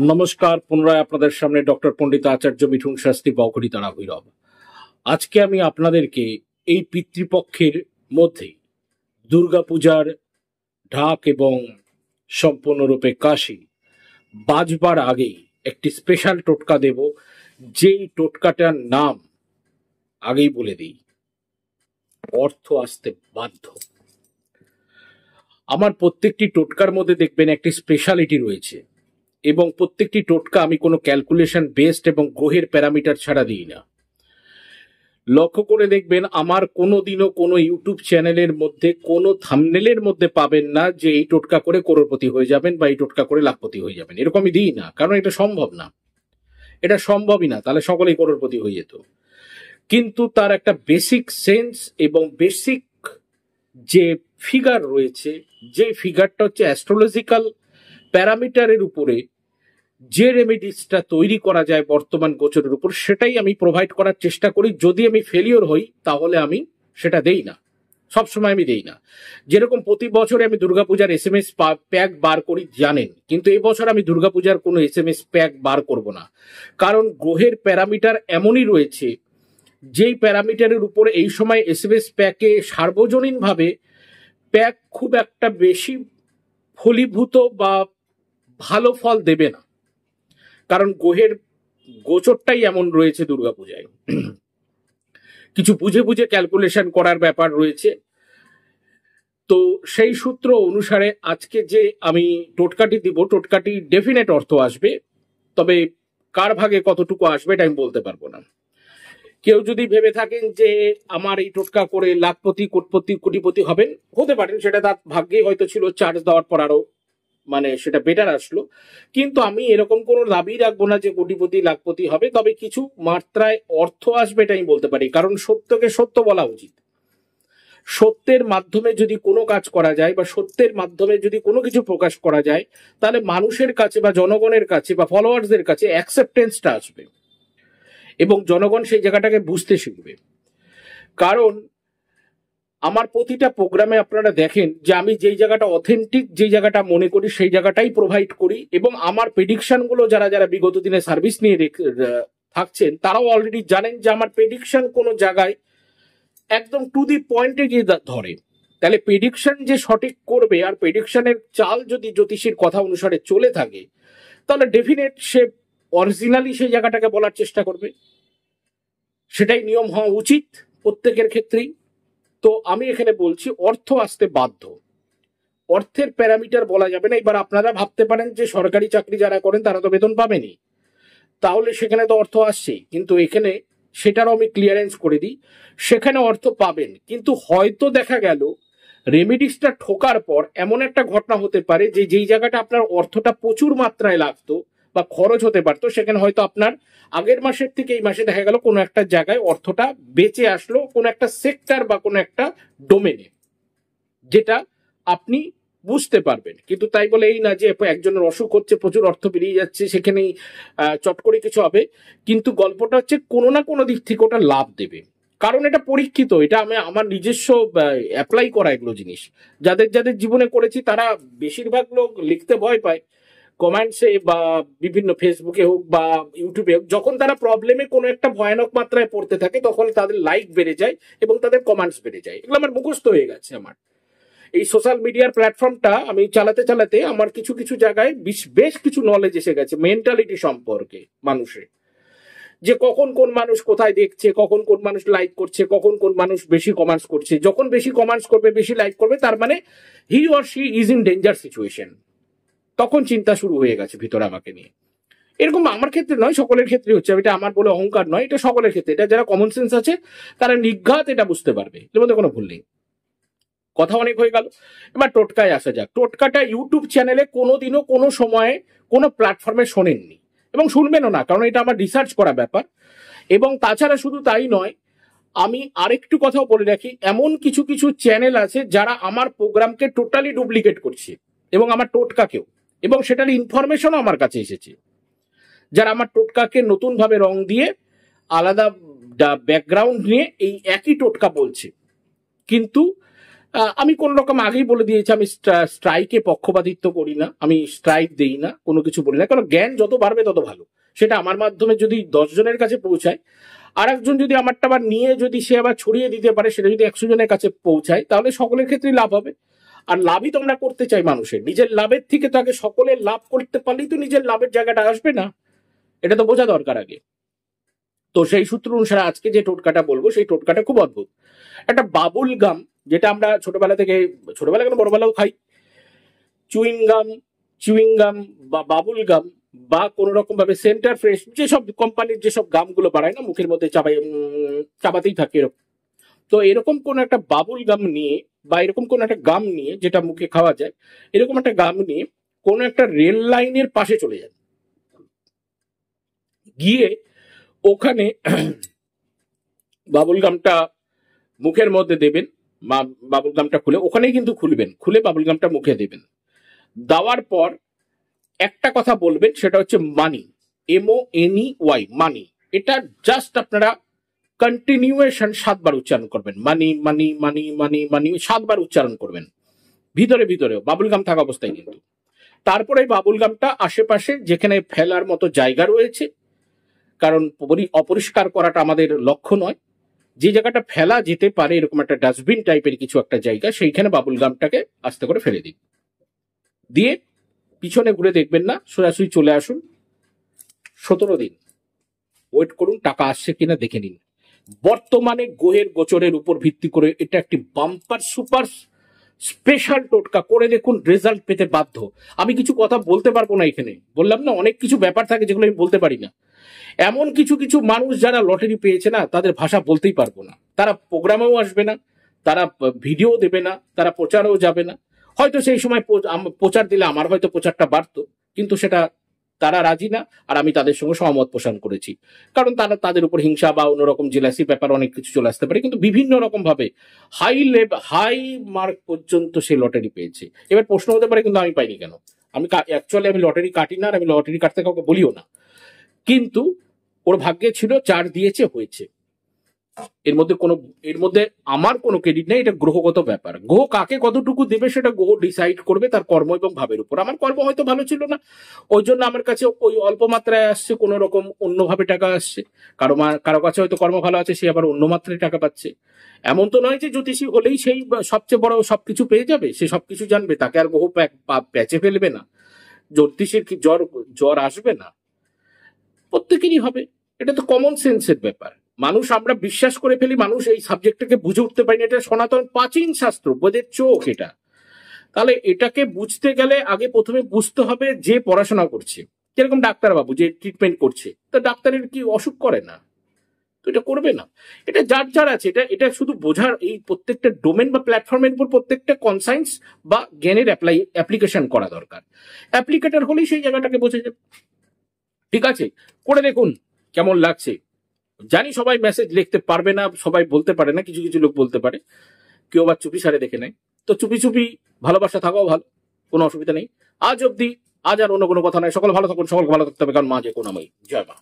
নমস্কার, পুনরায় আপনাদের সামনে ডক্টর পণ্ডিত আচার্য মিঠুন শাস্ত্রী বকরি তারা ভৈরব। আজকে আমি আপনাদেরকে এই পিতৃপক্ষের মধ্যে দুর্গাপূজার ঢাক এবং সম্পূর্ণরূপে কাশি বাজবার আগেই একটি স্পেশাল টোটকা দেব, যেই টোটকাটার নাম আগেই বলে দিই, অর্থ আসতে বাধ্য। আমার প্রত্যেকটি টোটকার মধ্যে দেখবেন একটি স্পেশালিটি রয়েছে এবং প্রত্যেকটি টোটকা আমি কোনো ক্যালকুলেশন বেসড এবং গ্রহের প্যারামিটার ছাড়া দিই না। লক্ষ্য করে দেখবেন আমার কোনোদিনও কোনো ইউটিউব চ্যানেলের মধ্যে কোনো থাম্বনেলের মধ্যে পাবেন না যে এই টোটকা করে করোড়পতি হয়ে যাবেন বা এই টোটকা করে লাখপতি হয়ে যাবেন, এরকম আমি দিই না, কারণ এটা সম্ভব না, এটা সম্ভবই না, তাহলে সকলেই করোড়পতি হয়ে যেত। কিন্তু তার একটা বেসিক সেন্স এবং বেসিক যে ফিগার রয়েছে, যে ফিগারটা হচ্ছে অ্যাস্ট্রোলজিক্যাল প্যারামিটারের উপরে যে রেমেডিসটা তৈরি করা যায় বর্তমান গোচরের উপর, সেটাই আমি প্রোভাইড করার চেষ্টা করি। যদি আমি ফেলিওর হই তাহলে আমি সেটা দেই না, সবসময় আমি দেই না। যেরকম প্রতি বছরে আমি দুর্গাপূজার SMS প্যাক বার করি জানেন, কিন্তু এই বছর আমি দুর্গাপূজার কোনো SMS প্যাক বার করব না, কারণ গ্রহের প্যারামিটার এমনই রয়েছে যেই প্যারামিটারের উপরে এই সময় SMS প্যাকে সার্বজনীনভাবে প্যাক খুব একটা বেশি ফলীভূত বা ভালো ফল দেবে না, কারণ গ্রহের গোচরটাই এমন রয়েছে দুর্গাপূজায়। কিছু বুঝে বুঝে ক্যালকুলেশন করার ব্যাপার রয়েছে। তো সেই সূত্র অনুসারে আজকে যে আমি টোটকাটি দিব, টোটকাটি ডেফিনেট অর্থ আসবে, তবে কার ভাগে কতটুকু আসবে এটা আমি বলতে পারবো না। কেউ যদি ভেবে থাকেন যে আমার এই টোটকা করে লাখপতি কোটিপতি হবেন, হতে পারেন, সেটা তার ভাগ্যে হয়তো ছিল, চার্জ দেওয়ার পর আরো সেটা বেটার আসলো। কিন্তু আমি এরকম কোনো দাবি রাখবো না যে কোটিপতি লাখপতি হবে, তবে কিছু মাত্রায় অর্থ আসবে এটা আমি বলতে পারি, কারণ সত্যকে সত্য বলা উচিত। সত্যের মাধ্যমে যদি কোনো কাজ করা যায় বা সত্যের মাধ্যমে যদি কোনো কিছু প্রকাশ করা যায়, তাহলে মানুষের কাছে বা জনগণের কাছে বা ফলোয়ার্সদের কাছে অ্যাকসেপ্টেন্সটা আসবে এবং জনগণ সেই জায়গাটাকে বুঝতে শিখবে। কারণ আমার প্রতিটা প্রোগ্রামে আপনারা দেখেন যে আমি যেই জায়গাটা অথেন্টিক, যেই জায়গাটা মনে করি সেই জায়গাটাই প্রোভাইড করি, এবং আমার প্রেডিকশনগুলো যারা যারা বিগত দিনে সার্ভিস নিয়ে থাকছেন তারাও অলরেডি জানেন যে আমার প্রেডিকশন কোনো জায়গায় একদম টু দি পয়েন্টে গিয়ে ধরে। তাহলে প্রেডিকশন যে সঠিক করবে আর প্রেডিকশনের চাল যদি জ্যোতিষীর কথা অনুসারে চলে থাকে, তাহলে ডেফিনেট সে অরিজিনালি সেই জায়গাটাকে বলার চেষ্টা করবে। সেটাই নিয়ম হওয়া উচিত প্রত্যেকের ক্ষেত্রেই। তো আমি এখানে বলছি অর্থ আসতে বাধ্য, অর্থের প্যারামিটার বলা যাবে না। এবার আপনারা ভাবতে পারেন যে সরকারি চাকরি যারা করেন তারা তো বেতন পাবেনই, তাহলে সেখানে তো অর্থ আসছেই, কিন্তু এখানে সেটারও আমি ক্লিয়ারেন্স করে দিই, সেখানে অর্থ পাবেন, কিন্তু হয়তো দেখা গেল রেমিডিসটা ঠোকার পর এমন একটা ঘটনা হতে পারে যে যেই জায়গাটা আপনার অর্থটা প্রচুর মাত্রায় লাগতো বা খরচ হতে পারতো, সেখানে হয়তো আপনার আগের মাসের থেকে এই মাসে দেখা গেল কোনো একটা জায়গায় অর্থটা বেঁচে আসলো, কোনো একটা সেক্টর বা কোনো একটা ডোমেনে, যেটা আপনি বুঝতে পারবেন। কিন্তু তাই বলে এই না যে একজনের অসুখ হচ্ছে, প্রচুর অর্থ বেরিয়ে যাচ্ছে, সেখানেই চট করে কিছু হবে। কিন্তু গল্পটা হচ্ছে কোনো না কোনো দিক থেকে ওটা লাভ দেবে, কারণ এটা পরীক্ষিত, এটা আমি আমার নিজস্ব অ্যাপ্লাই করা এগুলো জিনিস। যাদের যাদের জীবনে করেছি তারা বেশিরভাগ লোক লিখতে ভয় পায় কমেন্টসে বা বিভিন্ন ফেসবুকে হোক বা ইউটিউবে হোক, যখন তারা প্রবলেমে কোনো একটা ভয়ানক মাত্রায় পড়তে থাকে তখন তাদের লাইক বেড়ে যায় এবং তাদের কমেন্টস বেড়ে যায়। এগুলো আমার মুখস্থ হয়ে গেছে। আমার এই সোশ্যাল মিডিয়ার প্ল্যাটফর্মটা আমি চালাতে চালাতে আমার কিছু কিছু জায়গায় বেশ কিছু নলেজ এসে গেছে মেন্টালিটি সম্পর্কে, মানুষের, যে কখন কোন মানুষ কোথায় দেখছে, কখন কোন মানুষ লাইক করছে, কখন কোন মানুষ বেশি কমেন্টস করছে। যখন বেশি কমেন্টস করবে, বেশি লাইক করবে, তার মানে he or she is in danger situation. তখন চিন্তা শুরু হয়ে গেছে ভিতরে আমাকে নিয়ে। এরকম আমার ক্ষেত্রে নয়, সকলের ক্ষেত্রে হচ্ছে। এটা আমার বলে অহংকার নয়, এটা সকলের ক্ষেত্রে। এটা যারা কমন সেন্স আছে তারা নির্ঘাত এটা বুঝতে পারবে, এর মধ্যে কোনো ভুল নেই। কথা অনেক হয়ে গেল, এবার টোটকায় আসা যাক। টোটকাটা ইউটিউব চ্যানেলে কোনোদিনও কোনো সময়ে কোনো প্ল্যাটফর্মে শোনেননি এবং শুনবেনও না, কারণ এটা আমার রিসার্চ করা ব্যাপার। এবং তাছাড়া শুধু তাই নয়, আমি আরেকটু কথাও বলে রাখি, এমন কিছু কিছু চ্যানেল আছে যারা আমার প্রোগ্রামকে টোটালি ডুপ্লিকেট করছে এবং আমার টোটকাকেও, এবং সেটার ইনফরমেশনও আমার কাছে এসেছে, যারা আমার টোটকাকে নতুনভাবে রং দিয়ে আলাদা ব্যাকগ্রাউন্ড নিয়ে এই একই টোটকা বলছে। কিন্তু আমি কোন রকম আগেই বলে দিয়েছি, আমি স্ট্রাইকে পক্ষপাতিত্ব করি না, আমি স্ট্রাইক দেই না, কোনো কিছু বলি না, কারণ জ্ঞান যত বাড়বে তত ভালো। সেটা আমার মাধ্যমে যদি 10 জনের কাছে পৌঁছায়, আর একজন যদি আমারটা আবার নিয়ে যদি সে আবার ছড়িয়ে দিতে পারে, সেটা যদি 100 জনের কাছে পৌঁছায়, তাহলে সকলের ক্ষেত্রেই লাভ হবে। আর লাভই তো আমরা করতে চাই মানুষের, নিজের লাভের থেকে তাকে সকলের লাভ করতে পারলেই তো নিজের লাভের জায়গাটা আসবে না, এটা তো বোঝা দরকার আগে। তো সেই সূত্র অনুসারে আজকে যে টোটকাটা বলবো সেই টোটকাটা খুব অদ্ভুত। একটা বাবুল গাম, যেটা আমরা ছোটবেলা কেন বড়বেলাও খাই, চুইং গাম বা বাবুল গাম বা কোন রকম ভাবে সেন্টার ফ্রেশ, যেসব কোম্পানির যেসব গামগুলো বাড়ায় না, মুখের মধ্যে চাবাতেই থাকে এরকম। তো এরকম কোন একটা বাবুল গাম নিয়ে বা এরকম কোন একটা গাম নিয়ে যেটা মুখে খাওয়া যায়, এরকম একটা গাম নিয়ে কোন একটা রেল লাইনের পাশে চলে যান, গিয়ে ওখানে বাবুল গামটা মুখের মধ্যে দেবেন, বাবুল গামটা খুলে ওখানেই কিন্তু খুলে বাবুল গামটা মুখে দেবেন। দেওয়ার পর একটা কথা বলবেন, সেটা হচ্ছে মানি, MONEY, মানি। এটা জাস্ট আপনারা কন্টিনিউয়েশন 7 বার উচ্চারণ করবেন, মানি মানি মানি মানি মানি 7 বার উচ্চারণ করবেন, ভিতরেও বাবুল গাম থাকা অবস্থায় কিন্তু। তারপরে বাবুল গামটা আশেপাশে যেখানে ফেলার মতো জায়গা রয়েছে, কারণ অপরিষ্কার করাটা আমাদের লক্ষ্য নয়, যে জায়গাটা ফেলা যেতে পারে এরকম একটা ডাস্টবিন টাইপের কিছু একটা জায়গা, সেইখানে বাবুল গামটাকে আস্তে করে ফেলে দিন। দিয়ে পিছনে ঘুরে দেখবেন না, সোজাসুজি চলে আসুন। 17 দিন ওয়েট করুন, টাকা আসছে কিনা দেখে নিন। বর্তমানে গ্রহের গোচরের উপর ভিত্তি করে এটা একটি বাম্পার সুপার স্পেশাল টোটকা, করে দেখুন, রেজাল্ট পেতে বাধ্য। আমি কিছু কথা বলতে পারবো না এখানে, বললাম না অনেক কিছু ব্যাপার থাকে যেগুলো আমি বলতে পারি না। এমন কিছু মানুষ যারা লটারি পেয়েছে না, তাদের ভাষা বলতেই পারবো না, তারা প্রোগ্রামেও আসবে না, তারা ভিডিও দেবে না, তারা প্রচারেও যাবে না। হয়তো সেই সময় প্রচার দিলে আমার হয়তো প্রচারটা বাড়তো, কিন্তু সেটা তারা রাজি না, আর আমি তাদের সঙ্গে সহমত পোষণ করেছি, কারণ তাদের উপর হিংসা বা অন্যরকম জেলাসি ব্যাপার অনেক কিছু চলে আসতে পারে, কিন্তু বিভিন্ন রকম ভাবে হাই মার্ক পর্যন্ত সে লটারি পেয়েছে। এবার প্রশ্ন হতে পারে, কিন্তু আমি পাইনি কেন? আমি লটারি কাটি না, আর আমি লটারি কাটতে কাউকে বলিও না, কিন্তু ওর ভাগ্যে ছিল, 4 দিয়েছে, হয়েছে। এর মধ্যে আমার কোনো ক্রেডিট নেই, এটা গ্রহগত ব্যাপার। গ্রহ কাকে কতটুকু দেবে সেটা গ্রহ ডিসাইড করবে তার কর্ম এবং ভাবের উপর। আমার কর্ম হয়তো ভালো ছিল না, ওই জন্য আমার কাছে ওই অল্প মাত্রায় আসছে, কোন রকম অন্যভাবে টাকা আসছে। কারো কাছে হয়তো কর্ম ভালো আছে, সে আবার অন্য মাত্রায় টাকা পাচ্ছে। এমন তো নয় যে জ্যোতিষী হলেই সেই সবচেয়ে বড় সবকিছু পেয়ে যাবে, সে সবকিছু জানবে, তাকে আর গ্রহ প্যাচে ফেলবে না। জ্যোতিষীর কি জ্বর আসবে না? প্রত্যেকেরই হবে, এটা তো কমন সেন্সের ব্যাপার। মানুষ আমরা বিশ্বাস করে ফেলি, মানুষ এই সাবজেক্টটাকে বুঝে উঠতে পারি না। এটা সনাতন প্রাচীন শাস্ত্র, বোধের চোখ এটা। তাহলে এটাকে বুঝতে গেলে আগে প্রথমে বুঝতে হবে যে পড়াশোনা করছে, যেরকম ডাক্তারবাবু যে ট্রিটমেন্ট করছে, তা ডাক্তারের কি অসুখ করে না? তো এটা করবে না। এটা যার আছে, এটা শুধু বোঝার, এই প্রত্যেকটা ডোমেন বা প্ল্যাটফর্মের উপর প্রত্যেকটা কনসাইন্স বা জ্ঞানের অ্যাপ্লিকেশন করা দরকার। অ্যাপ্লিকেটর হলেই সেই জায়গাটাকে বোঝা যাবে। ঠিক আছে, করে দেখুন কেমন লাগছে। জানি সবাই মেসেজ লিখতে পারবে না, সবাই বলতে পারে না, কিছু লোক বলতে পারে, কেউ আবার চুপি সারে দেখে নেয়। তো চুপি ভালোবাসা থাকাও ভালো, কোনো অসুবিধা নেই। আজ আর অন্য কোনো কথা নাই। সকল ভালো থাকুন, সকলকে ভালো থাকতে হবে, কারণ মা যে করুণাময়ী। জয় মা।